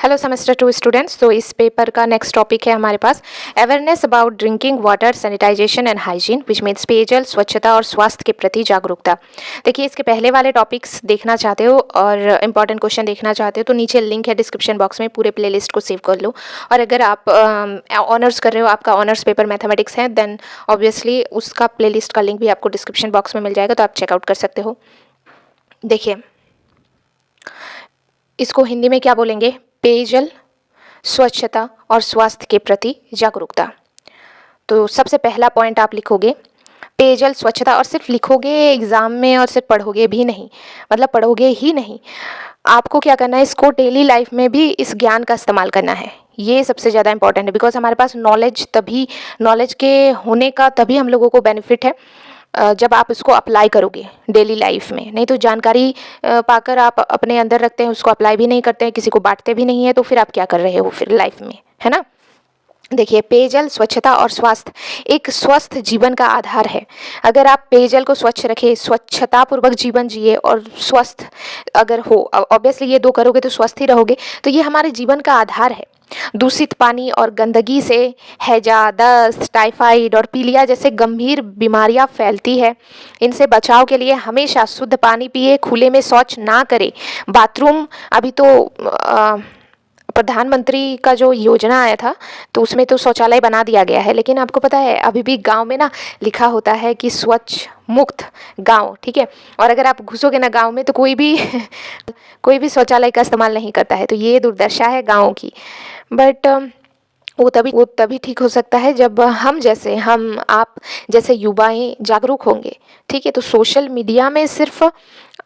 Hello semester 2 students. तो इस paper का नेक्स्ट टॉपिक है हमारे पास awareness about drinking water, sanitization and hygiene, which means पेयजल, स्वच्छता और स्वास्थ्य के प्रति जागरूकता। देखिए, इसके पहले वाले टॉपिक्स देखना चाहते हो और इंपॉर्टेंट क्वेश्चन देखना चाहते हो तो नीचे लिंक है डिस्क्रिप्शन बॉक्स में, पूरे प्लेलिस्ट को सेव कर लो। और अगर आप ऑनर्स कर रहे हो, आपका ऑनर्स पेपर मैथमेटिक्स है, देन ऑब्वियसली उसका प्लेलिस्ट का लिंक भी आपको डिस्क्रिप्शन बॉक्स में मिल जाएगा, तो आप चेकआउट कर सकते हो। देखिए, इसको हिंदी में क्या बोलेंगे? पेयजल, स्वच्छता और स्वास्थ्य के प्रति जागरूकता। तो सबसे पहला पॉइंट आप लिखोगे पेयजल, स्वच्छता, और सिर्फ लिखोगे एग्जाम में और सिर्फ पढ़ोगे भी नहीं, मतलब पढ़ोगे ही नहीं, आपको क्या करना है, इसको डेली लाइफ में भी इस ज्ञान का इस्तेमाल करना है। ये सबसे ज़्यादा इंपॉर्टेंट है, बिकॉज हमारे पास नॉलेज के होने का तभी हम लोगों को बेनिफिट है जब आप उसको अप्लाई करोगे डेली लाइफ में। नहीं तो जानकारी पाकर आप अपने अंदर रखते हैं, उसको अप्लाई भी नहीं करते हैं, किसी को बांटते भी नहीं है, तो फिर आप क्या कर रहे हो फिर लाइफ में, है ना। देखिए, पेयजल, स्वच्छता और स्वास्थ्य एक स्वस्थ जीवन का आधार है। अगर आप पेयजल को स्वच्छ रखें, स्वच्छतापूर्वक जीवन जिए और स्वस्थ अगर हो, ऑब्वियसली ये दो करोगे तो स्वस्थ ही रहोगे, तो ये हमारे जीवन का आधार है। दूषित पानी और गंदगी से हैजा, दस्त, टाइफाइड और पीलिया जैसे गंभीर बीमारियां फैलती है। इनसे बचाव के लिए हमेशा शुद्ध पानी पिए, खुले में शौच ना करें। बाथरूम, अभी तो प्रधानमंत्री का जो योजना आया था तो उसमें तो शौचालय बना दिया गया है, लेकिन आपको पता है अभी भी गांव में ना लिखा होता है कि स्वच्छ मुक्त गांव, ठीक है। और अगर आप घुसोगे ना गांव में तो कोई भी शौचालय का इस्तेमाल नहीं करता है। तो ये दुर्दशा है गाँव की। बट वो तभी ठीक हो सकता है जब हम आप जैसे युवाएं जागरूक होंगे, ठीक है। तो सोशल मीडिया में सिर्फ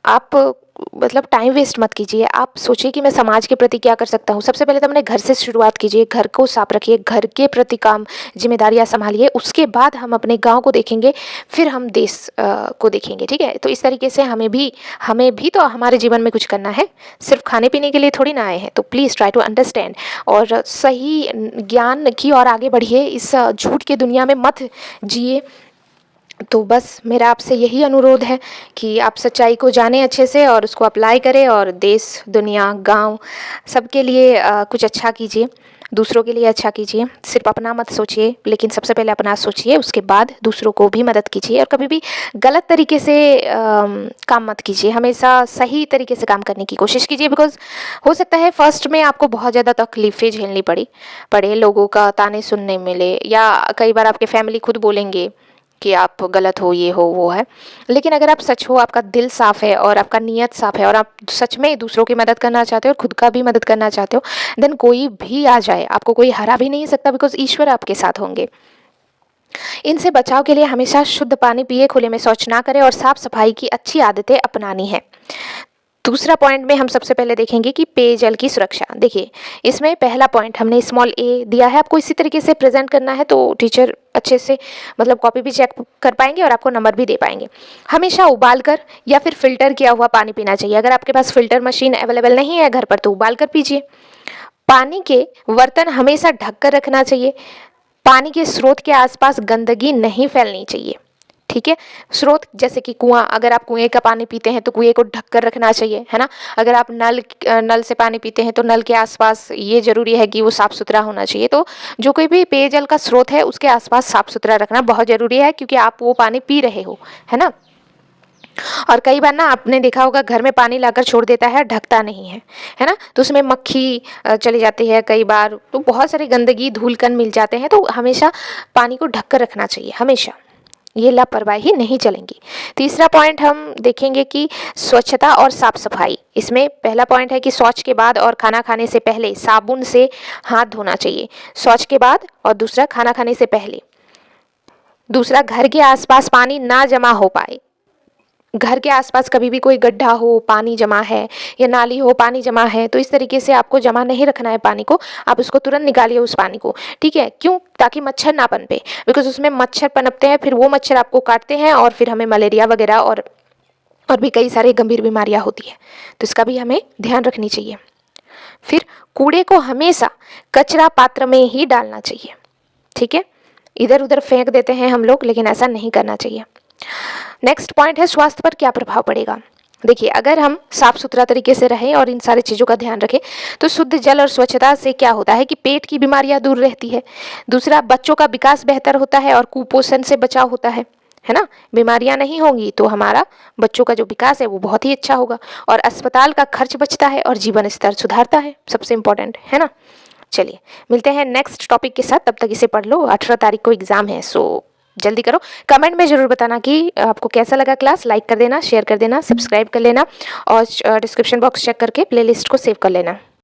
आप मतलब टाइम वेस्ट मत कीजिए। आप सोचिए कि मैं समाज के प्रति क्या कर सकता हूँ। सबसे पहले तो अपने घर से शुरुआत कीजिए, घर को साफ रखिए, घर के प्रति काम जिम्मेदारियाँ संभालिए, उसके बाद हम अपने गांव को देखेंगे, फिर हम देश को देखेंगे, ठीक है। तो इस तरीके से हमें भी तो हमारे जीवन में कुछ करना है, सिर्फ खाने पीने के लिए थोड़ी ना आए हैं। तो प्लीज़ ट्राई टू अंडरस्टैंड और सही ज्ञान की ओर आगे बढ़िए, इस झूठ की दुनिया में मत जिए। तो बस मेरा आपसे यही अनुरोध है कि आप सच्चाई को जानें अच्छे से और उसको अप्लाई करें और देश, दुनिया, गांव सबके लिए कुछ अच्छा कीजिए, दूसरों के लिए अच्छा कीजिए। सिर्फ अपना मत सोचिए, लेकिन सबसे पहले अपना सोचिए, उसके बाद दूसरों को भी मदद कीजिए। और कभी भी गलत तरीके से काम मत कीजिए, हमेशा सही तरीके से काम करने की कोशिश कीजिए। बिकॉज हो सकता है फर्स्ट में आपको बहुत ज़्यादा तकलीफ़ें झेलनी पड़े, लोगों का ताने सुनने मिले, या कई बार आपके फैमिली खुद बोलेंगे कि आप गलत हो, ये हो, वो है। लेकिन अगर आप सच हो, आपका दिल साफ़ है और आपका नीयत साफ़ है और आप सच में दूसरों की मदद करना चाहते हो और खुद का भी मदद करना चाहते हो, देन कोई भी आ जाए आपको कोई हरा भी नहीं सकता, बिकॉज ईश्वर आपके साथ होंगे। इनसे बचाव के लिए हमेशा शुद्ध पानी पिए, खुले में शौच ना करें और साफ सफाई की अच्छी आदतें अपनानी है। दूसरा पॉइंट में हम सबसे पहले देखेंगे कि पेयजल की सुरक्षा। देखिए, इसमें पहला पॉइंट हमने स्मॉल ए दिया है, आपको इसी तरीके से प्रेजेंट करना है तो टीचर अच्छे से मतलब कॉपी भी चेक कर पाएंगे और आपको नंबर भी दे पाएंगे। हमेशा उबाल कर या फिर फिल्टर किया हुआ पानी पीना चाहिए। अगर आपके पास फिल्टर मशीन अवेलेबल नहीं है घर पर तो उबाल कर पीजिए। पानी के बर्तन हमेशा ढक कर रखना चाहिए। पानी के स्रोत के आसपास गंदगी नहीं फैलनी चाहिए, ठीक है। स्रोत जैसे कि कुआं, अगर आप कुएं का पानी पीते हैं तो कुएं को ढक कर रखना चाहिए, है ना। अगर आप नल से पानी पीते हैं तो नल के आसपास ये जरूरी है कि वो साफ सुथरा होना चाहिए। तो जो कोई भी पेयजल का स्रोत है उसके आसपास साफ सुथरा रखना बहुत जरूरी है, क्योंकि आप वो पानी पी रहे हो, है ना। और कई बार ना आपने देखा होगा घर में पानी लाकर छोड़ देता है, ढकता नहीं है ना, तो उसमें मक्खी चली जाती है कई बार, तो बहुत सारी गंदगी, धूलकण मिल जाते हैं। तो हमेशा पानी को ढक कर रखना चाहिए, हमेशा, ये लापरवाही नहीं चलेंगी। तीसरा पॉइंट हम देखेंगे कि स्वच्छता और साफ सफाई। इसमें पहला पॉइंट है कि शौच के बाद और खाना खाने से पहले साबुन से हाथ धोना चाहिए, शौच के बाद, और दूसरा खाना खाने से पहले। दूसरा, घर के आसपास पानी ना जमा हो पाए। घर के आसपास कभी भी कोई गड्ढा हो, पानी जमा है, या नाली हो, पानी जमा है, तो इस तरीके से आपको जमा नहीं रखना है पानी को, आप उसको तुरंत निकालिए उस पानी को, ठीक है। क्यों? ताकि मच्छर ना पनपे, बिकॉज उसमें मच्छर पनपते हैं, फिर वो मच्छर आपको काटते हैं और फिर हमें मलेरिया वगैरह और भी कई सारी गंभीर बीमारियां होती है। तो इसका भी हमें ध्यान रखनी चाहिए। फिर कूड़े को हमेशा कचरा पात्र में ही डालना चाहिए, ठीक है। इधर उधर फेंक देते हैं हम लोग, लेकिन ऐसा नहीं करना चाहिए। नेक्स्ट पॉइंट है स्वास्थ्य पर क्या प्रभाव पड़ेगा। देखिए, अगर हम साफ सुथरा तरीके से रहें और इन सारी चीज़ों का ध्यान रखें तो शुद्ध जल और स्वच्छता से क्या होता है कि पेट की बीमारियां दूर रहती है। दूसरा, बच्चों का विकास बेहतर होता है और कुपोषण से बचाव होता है ना। बीमारियां नहीं होंगी तो हमारा बच्चों का जो विकास है वो बहुत ही अच्छा होगा, और अस्पताल का खर्च बचता है और जीवन स्तर सुधारता है, सबसे इम्पोर्टेंट है ना। चलिए, मिलते हैं नेक्स्ट टॉपिक के साथ, तब तक इसे पढ़ लो। 18 तारीख को एग्जाम है, सो जल्दी करो। कमेंट में ज़रूर बताना कि आपको कैसा लगा क्लास। लाइक कर देना, शेयर कर देना, सब्सक्राइब कर लेना और डिस्क्रिप्शन बॉक्स चेक करके प्लेलिस्ट को सेव कर लेना।